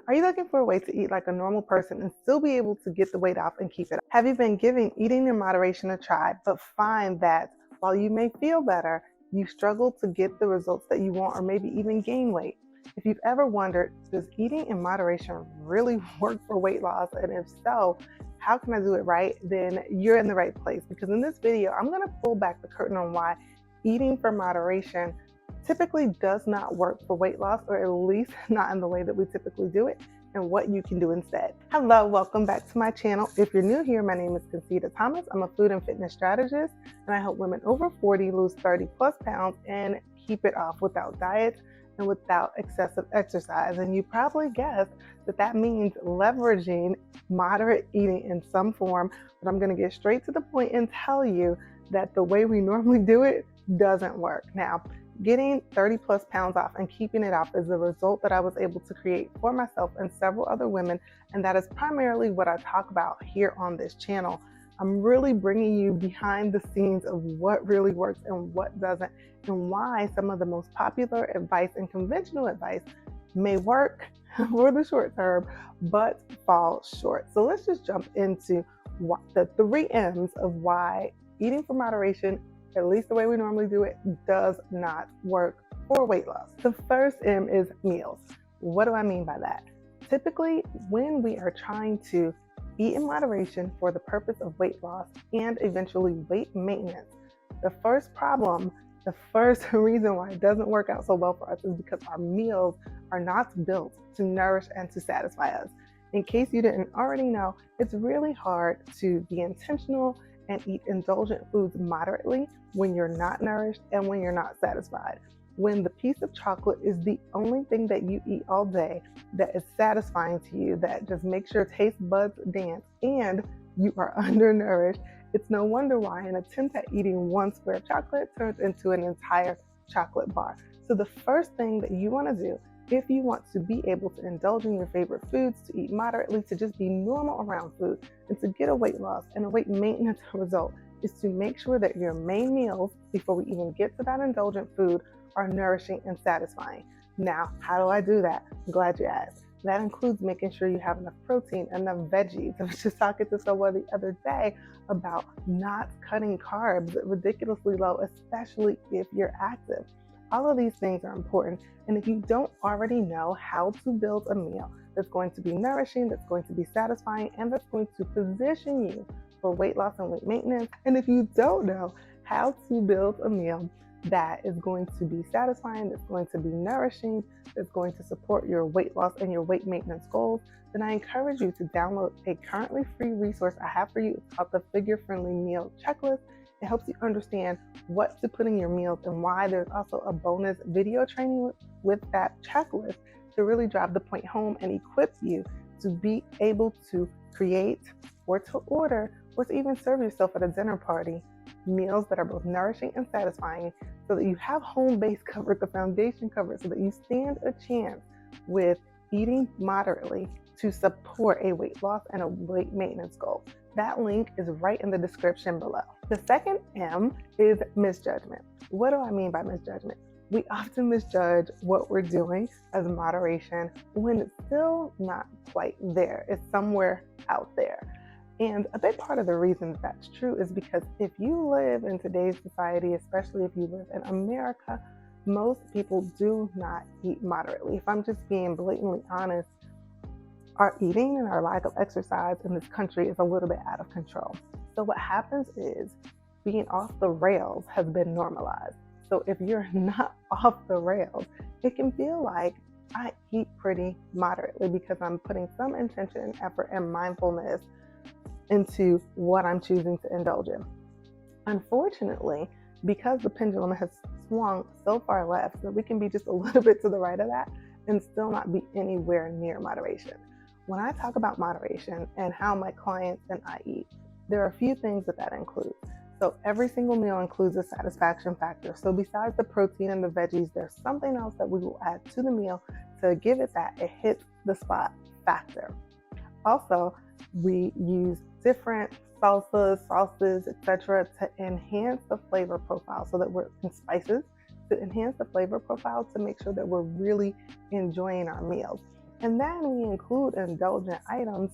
Are you looking for a way to eat like a normal person and still be able to get the weight off and keep it up? Have you been giving eating in moderation a try, but find that while you may feel better, you struggle to get the results that you want or maybe even gain weight? If you've ever wondered, does eating in moderation really work for weight loss? And if so, how can I do it right? Then you're in the right place, because in this video, I'm going to pull back the curtain on why eating for moderation typically does not work for weight loss, or at least not in the way that we typically do it, and what you can do instead. Hello, welcome back to my channel. If you're new here, my name is Concita Thomas. I'm a food and fitness strategist, and I help women over 40 lose 30 plus pounds and keep it off without diets and without excessive exercise. And you probably guessed that that means leveraging moderate eating in some form, but I'm going to get straight to the point and tell you that the way we normally do it doesn't work. Now, getting 30 plus pounds off and keeping it off is the result that I was able to create for myself and several other women, and that is primarily what I talk about here on this channel. I'm really bringing you behind the scenes of what really works and what doesn't, and why some of the most popular advice and conventional advice may work for the short term, but fall short. So let's just jump into the 3 M's of why eating for moderation, at least the way we normally do it, does not work for weight loss. The first M is meals. What do I mean by that? Typically, when we are trying to eat in moderation for the purpose of weight loss and eventually weight maintenance, the first reason why it doesn't work out so well for us is because our meals are not built to nourish and to satisfy us. In case you didn't already know, it's really hard to be intentional and eat indulgent foods moderately when you're not nourished and when you're not satisfied. When the piece of chocolate is the only thing that you eat all day that is satisfying to you, that just makes your taste buds dance, and you are undernourished, it's no wonder why an attempt at eating one square of chocolate turns into an entire chocolate bar. So the first thing that you want to do, if you want to be able to indulge in your favorite foods, to eat moderately, to just be normal around food, and to get a weight loss and a weight maintenance result, is to make sure that your main meals, before we even get to that indulgent food, are nourishing and satisfying. Now, how do I do that? I'm glad you asked. That includes making sure you have enough protein, enough veggies. I was just talking to someone the other day about not cutting carbs ridiculously low, especially if you're active. All of these things are important, and if you don't already know how to build a meal that's going to be nourishing, that's going to be satisfying, and that's going to position you for weight loss and weight maintenance, and if you don't know how to build a meal that is going to be satisfying, that's going to be nourishing, that's going to support your weight loss and your weight maintenance goals, then I encourage you to download a currently free resource I have for you. It's called the Figure Friendly Meal Checklist. It helps you understand what to put in your meals, and why there's also a bonus video training with that checklist to really drive the point home and equip you to be able to create, or to order, or to even serve yourself at a dinner party meals that are both nourishing and satisfying, so that you have home base covered, the foundation covered, so that you stand a chance with eating moderately to support a weight loss and a weight maintenance goal. That link is right in the description below. The second M is misjudgment. What do I mean by misjudgment? We often misjudge what we're doing as moderation when it's still not quite there. It's somewhere out there. And a big part of the reason that's true is because if you live in today's society, especially if you live in America, most people do not eat moderately. If I'm just being blatantly honest, our eating and our lack of exercise in this country is a little bit out of control. So what happens is being off the rails has been normalized. So if you're not off the rails, it can feel like I eat pretty moderately because I'm putting some intention, effort, and mindfulness into what I'm choosing to indulge in. Unfortunately, because the pendulum has swung so far left, that we can be just a little bit to the right of that and still not be anywhere near moderation. When I talk about moderation and how my clients and I eat, there are a few things that includes. So every single meal includes a satisfaction factor. So besides the protein and the veggies, there's something else that we will add to the meal to give it that it hits the spot factor. Also, we use different sauces, etc., to enhance the flavor profile, so that we're in spices to enhance the flavor profile, to make sure that we're really enjoying our meals. And then we include indulgent items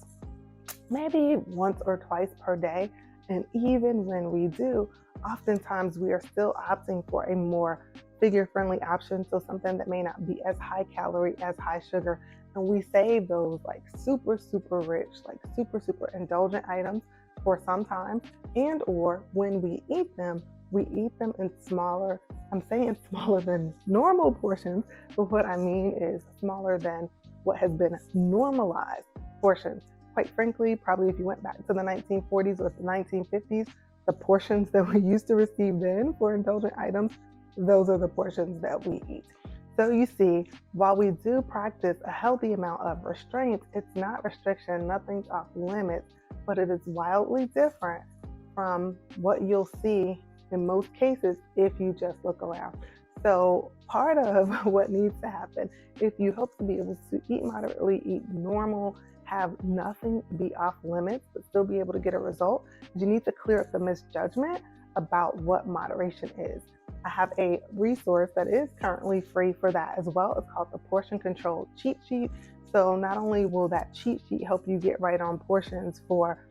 maybe once or twice per day. And even when we do, oftentimes we are still opting for a more figure friendly option. So something that may not be as high calorie, as high sugar. And we save those like super, super rich, like super indulgent items for some time. And or when we eat them in smaller, I'm saying smaller than normal portions, but what I mean is smaller than what has been normalized portions. Quite frankly, probably if you went back to the 1940s or the 1950s, the portions that we used to receive then for indulgent items, those are the portions that we eat. So you see, while we do practice a healthy amount of restraint, it's not restriction, nothing's off limits, but it is wildly different from what you'll see in most cases if you just look around. So part of what needs to happen, if you hope to be able to eat moderately, eat normal, have nothing be off limits, but still be able to get a result, you need to clear up the misjudgment about what moderation is. I have a resource that is currently free for that as well. It's called the Portion Control Cheat Sheet. So not only will that cheat sheet help you get right on portions for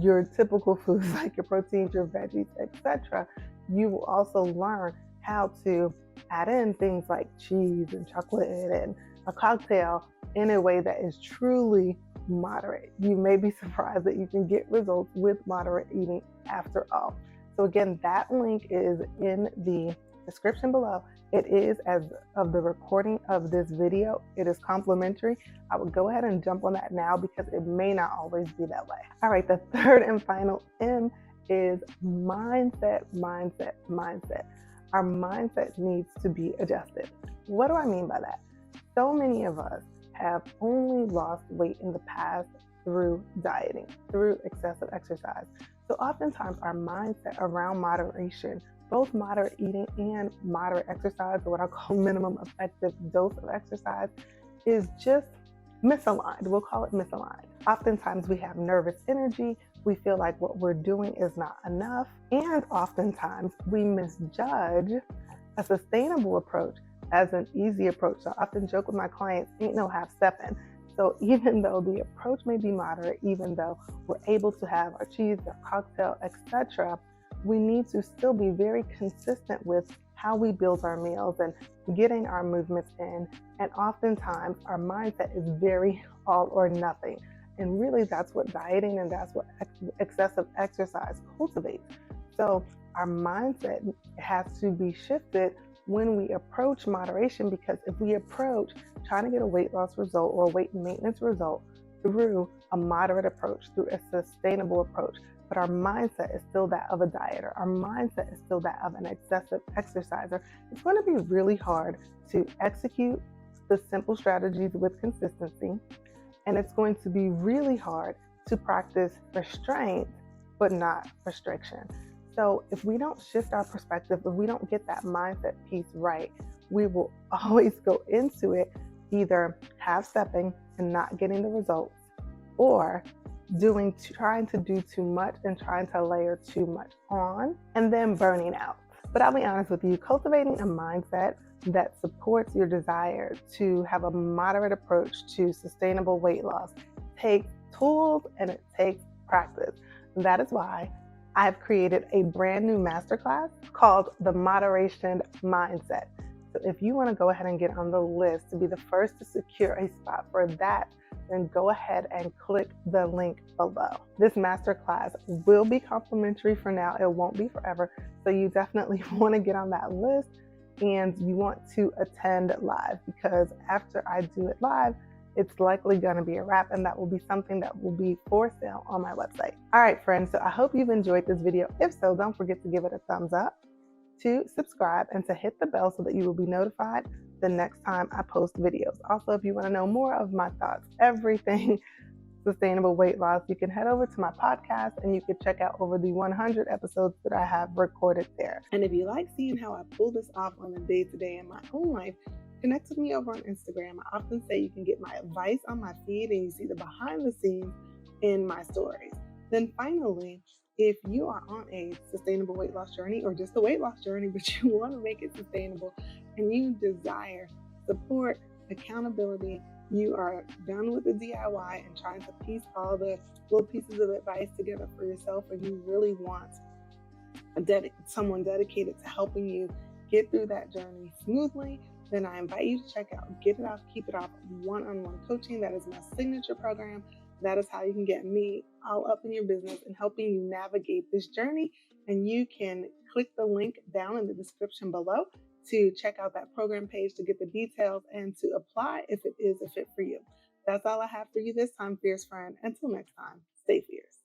your typical foods like your proteins, your veggies, etc., you will also learn how to add in things like cheese and chocolate and a cocktail in a way that is truly moderate. You may be surprised that you can get results with moderate eating after all. So again, that link is in the description below. It is, as of the recording of this video, it is complimentary. I would go ahead and jump on that now because it may not always be that way. All right, the third and final M is mindset. Our mindset needs to be adjusted. What do I mean by that? So many of us have only lost weight in the past through dieting, through excessive exercise. So oftentimes our mindset around moderation, both moderate eating and moderate exercise, or what I call minimum effective dose of exercise, is just misaligned. We'll call it misaligned. Oftentimes we have nervous energy. We feel like what we're doing is not enough. And oftentimes we misjudge a sustainable approach as an easy approach. So I often joke with my clients, ain't no half stepping. So even though the approach may be moderate, even though we're able to have our cheese, our cocktail, etc., we need to still be very consistent with how we build our meals and getting our movements in. And oftentimes our mindset is very all or nothing. And really that's what dieting and that's what excessive exercise cultivates. So our mindset has to be shifted when we approach moderation, because if we approach trying to get a weight loss result or a weight maintenance result through a moderate approach, through a sustainable approach, but our mindset is still that of a dieter, our mindset is still that of an excessive exerciser, it's going to be really hard to execute the simple strategies with consistency. And it's going to be really hard to practice restraint, but not restriction. So if we don't shift our perspective, if we don't get that mindset piece right, we will always go into it either half-stepping and not getting the results, or trying to do too much and trying to layer too much on and then burning out. But I'll be honest with you, cultivating a mindset that supports your desire to have a moderate approach to sustainable weight loss takes tools and it takes practice. And that is why I've created a brand new masterclass called the Moderation Mindset. So if you want to go ahead and get on the list to be the first to secure a spot for that, then go ahead and click the link below. This masterclass will be complimentary for now. It won't be forever. So you definitely want to get on that list and you want to attend live, because after I do it live, it's likely going to be a wrap, and that will be something that will be for sale on my website. All right, friends, so I hope you've enjoyed this video. If so, don't forget to give it a thumbs up, to subscribe, and to hit the bell so that you will be notified the next time I post videos. Also, if you want to know more of my thoughts, everything sustainable weight loss, you can head over to my podcast and you can check out over the 100 episodes that I have recorded there. And if you like seeing how I pull this off on a day-to-day in my own life, connect with me over on Instagram. I often say you can get my advice on my feed and you see the behind the scenes in my stories. Then finally, if you are on a sustainable weight loss journey or just a weight loss journey, but you want to make it sustainable and you desire support, accountability, you are done with the DIY and trying to piece all the little pieces of advice together for yourself, and you really want someone dedicated to helping you get through that journey smoothly, then I invite you to check out Get It Off, Keep It Off one-on-one coaching. That is my signature program. That is how you can get me all up in your business and helping you navigate this journey. And you can click the link down in the description below to check out that program page to get the details and to apply if it is a fit for you. That's all I have for you this time, fierce friend. Until next time, stay fierce.